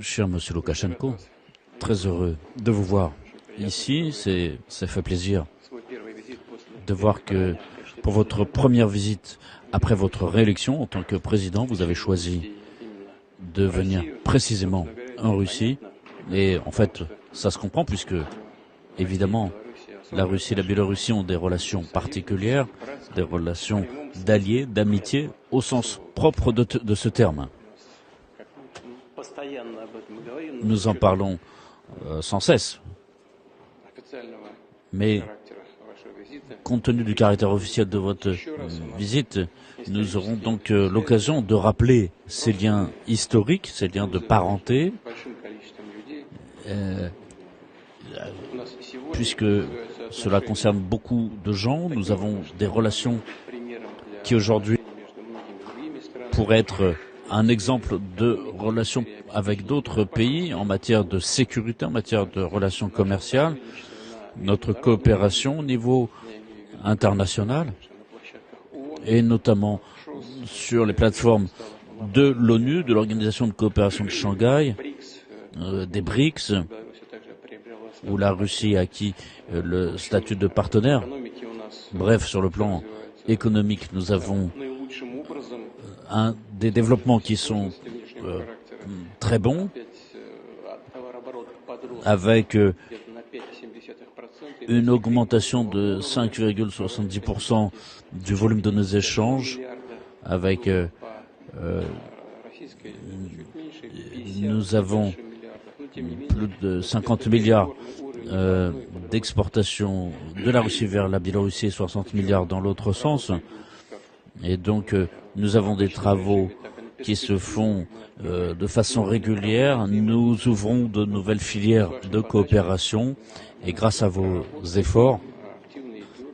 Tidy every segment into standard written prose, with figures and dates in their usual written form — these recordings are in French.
Cher Monsieur Loukachenko, très heureux de vous voir ici. Ça fait plaisir de voir que pour votre première visite après votre réélection en tant que président, vous avez choisi de venir précisément en Russie. Et en fait, ça se comprend puisque, évidemment, la Russie et la Biélorussie ont des relations particulières, des relations d'alliés, d'amitié, au sens propre de ce terme. Nous en parlons sans cesse. Mais, compte tenu du caractère officiel de votre visite, nous aurons donc l'occasion de rappeler ces liens historiques, ces liens de parenté, puisque cela concerne beaucoup de gens. Nous avons des relations qui aujourd'hui pourraient être un exemple de relations avec d'autres pays en matière de sécurité, en matière de relations commerciales, notre coopération au niveau international et notamment sur les plateformes de l'ONU, de l'Organisation de coopération de Shanghai, des BRICS, où la Russie a acquis le statut de partenaire. Bref, sur le plan économique, nous avons des développements qui sont très bons, avec une augmentation de 5,70% du volume de nos échanges, avec nous avons plus de 50 milliards d'exportations de la Russie vers la Biélorussie et 60 milliards dans l'autre sens. Et donc, nous avons des travaux qui se font de façon régulière. Nous ouvrons de nouvelles filières de coopération et grâce à vos efforts,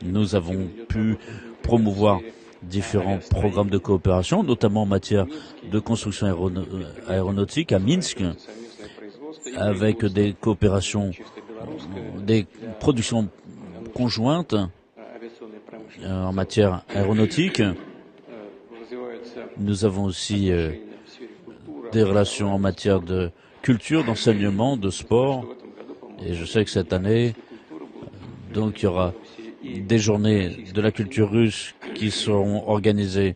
nous avons pu promouvoir différents programmes de coopération, notamment en matière de construction aéronautique à Minsk, avec des coopérations, des productions conjointes en matière aéronautique. Nous avons aussi des relations en matière de culture, d'enseignement, de sport. Et je sais que cette année, donc, il y aura des journées de la culture russe qui seront organisées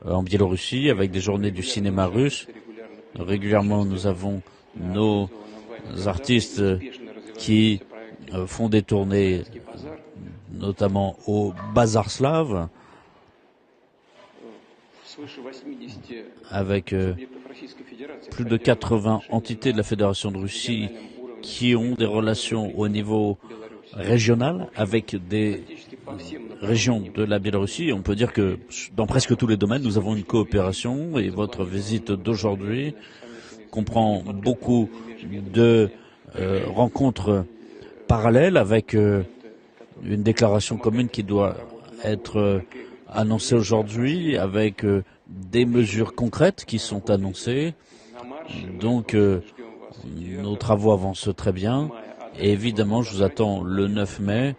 en Biélorussie avec des journées du cinéma russe. Régulièrement, nous avons nos artistes qui font des tournées, notamment au Bazar Slave, avec plus de 80 entités de la Fédération de Russie qui ont des relations au niveau régional avec des régions de la Biélorussie. On peut dire que dans presque tous les domaines, nous avons une coopération et votre visite d'aujourd'hui comprend beaucoup de rencontres parallèles avec une déclaration commune qui doit être annoncée aujourd'hui avec des mesures concrètes qui sont annoncées. Donc, nos travaux avancent très bien. Et évidemment, je vous attends le 9 mai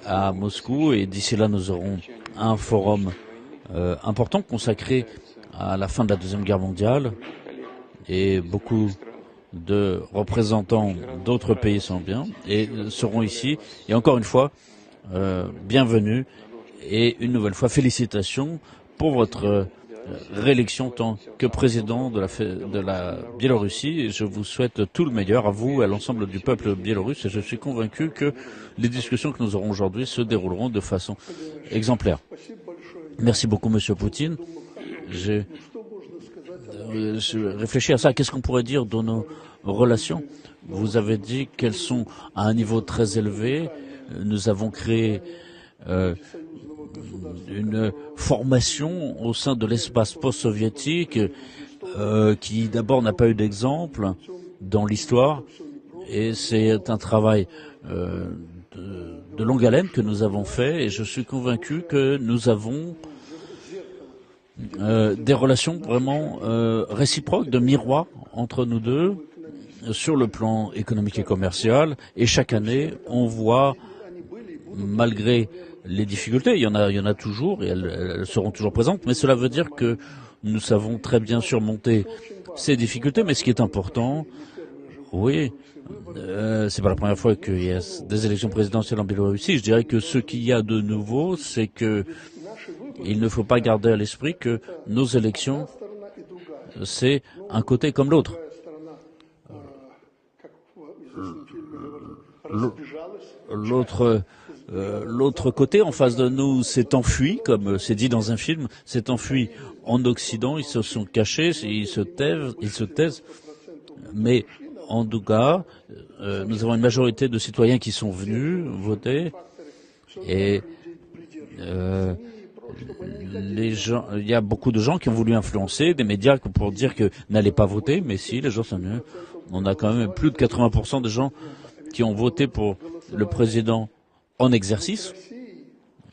à Moscou. Et d'ici là, nous aurons un forum important consacré à la fin de la Deuxième Guerre mondiale. Et beaucoup de représentants d'autres pays sont bien et seront ici. Et encore une fois, bienvenue et une nouvelle fois, félicitations pour votre réélection en tant que président de la Biélorussie. Et je vous souhaite tout le meilleur à vous et à l'ensemble du peuple biélorusse. Et je suis convaincu que les discussions que nous aurons aujourd'hui se dérouleront de façon exemplaire. Merci beaucoup, Monsieur Poutine. Je réfléchis à ça. Qu'est-ce qu'on pourrait dire de nos relations? Vous avez dit qu'elles sont à un niveau très élevé. Nous avons créé une formation au sein de l'espace post-soviétique qui d'abord n'a pas eu d'exemple dans l'histoire et c'est un travail de longue haleine que nous avons fait et je suis convaincu que nous avons des relations vraiment réciproques, de miroir entre nous deux sur le plan économique et commercial et chaque année on voit, malgré les difficultés, il y en a toujours et elles seront toujours présentes, mais cela veut dire que nous savons très bien surmonter ces difficultés, mais ce qui est important, oui, c'est pas la première fois qu'il y a des élections présidentielles en Biélorussie. Je dirais que ce qu'il y a de nouveau, c'est que il ne faut pas garder à l'esprit que nos élections, c'est un côté comme l'autre. L'autre côté, en face de nous, s'est enfui, comme c'est dit dans un film, s'est enfui en Occident, ils se sont cachés, ils se taisent, mais en tout cas, nous avons une majorité de citoyens qui sont venus voter, et les gens, il y a beaucoup de gens qui ont voulu influencer, des médias pour dire que n'allez pas voter, mais si, les gens sont venus. On a quand même plus de 80% de gens qui ont voté pour le président en exercice.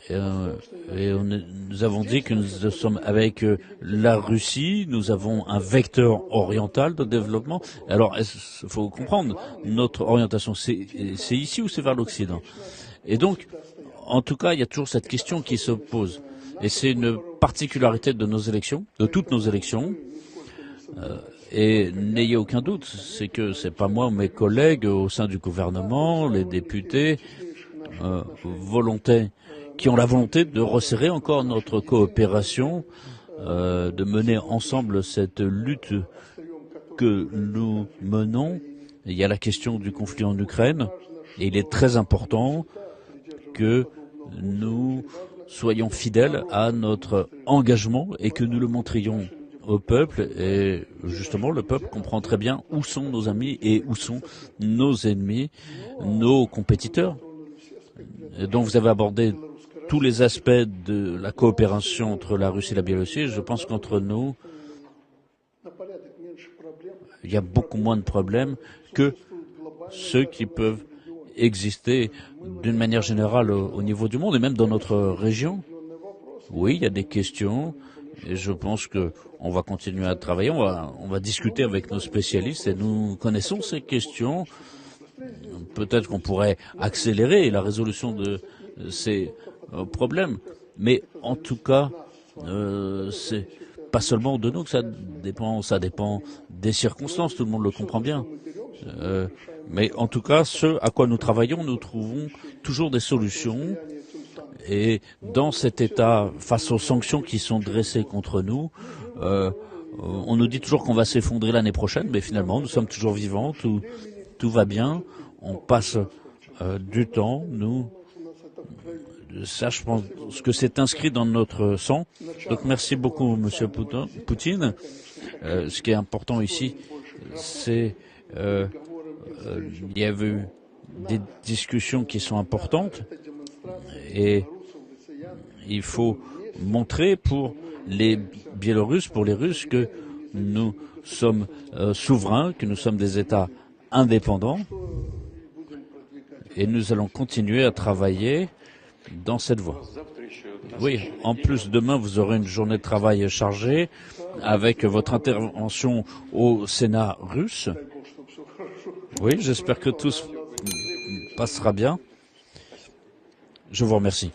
Nous avons dit que nous sommes avec la Russie, nous avons un vecteur oriental de développement. Alors, il faut comprendre, notre orientation, c'est ici ou c'est vers l'Occident? Et donc, en tout cas, il y a toujours cette question qui se pose. Et c'est une particularité de nos élections, de toutes nos élections. Et n'ayez aucun doute, c'est que c'est pas moi ou mes collègues au sein du gouvernement, les députés qui ont la volonté de resserrer encore notre coopération, de mener ensemble cette lutte que nous menons. Il y a la question du conflit en Ukraine, et il est très important que nous soyons fidèles à notre engagement et que nous le montrions au peuple. Et justement, le peuple comprend très bien où sont nos amis et où sont nos ennemis, nos compétiteurs. Et donc vous avez abordé tous les aspects de la coopération entre la Russie et la Biélorussie. Je pense qu'entre nous, il y a beaucoup moins de problèmes que ceux qui peuvent exister d'une manière générale au niveau du monde et même dans notre région. Oui, il y a des questions et je pense qu'on va continuer à travailler, on va discuter avec nos spécialistes et nous connaissons ces questions. Peut-être qu'on pourrait accélérer la résolution de ces problèmes, mais en tout cas, c'est pas seulement de nous que ça dépend des circonstances, tout le monde le comprend bien. Mais en tout cas, ce à quoi nous travaillons, nous trouvons toujours des solutions. Et dans cet état, face aux sanctions qui sont dressées contre nous, on nous dit toujours qu'on va s'effondrer l'année prochaine, mais finalement, nous sommes toujours vivants, tout va bien, on passe du temps, ça, je pense que c'est inscrit dans notre sang. Donc merci beaucoup, Monsieur Poutine. Ce qui est important ici, c'est il y avait eu des discussions qui sont importantes et il faut montrer pour les Biélorusses, pour les Russes, que nous sommes souverains, que nous sommes des États indépendants et nous allons continuer à travailler dans cette voie. Oui, en plus, demain, vous aurez une journée de travail chargée avec votre intervention au Sénat russe. Oui, j'espère que tout passera bien. Je vous remercie.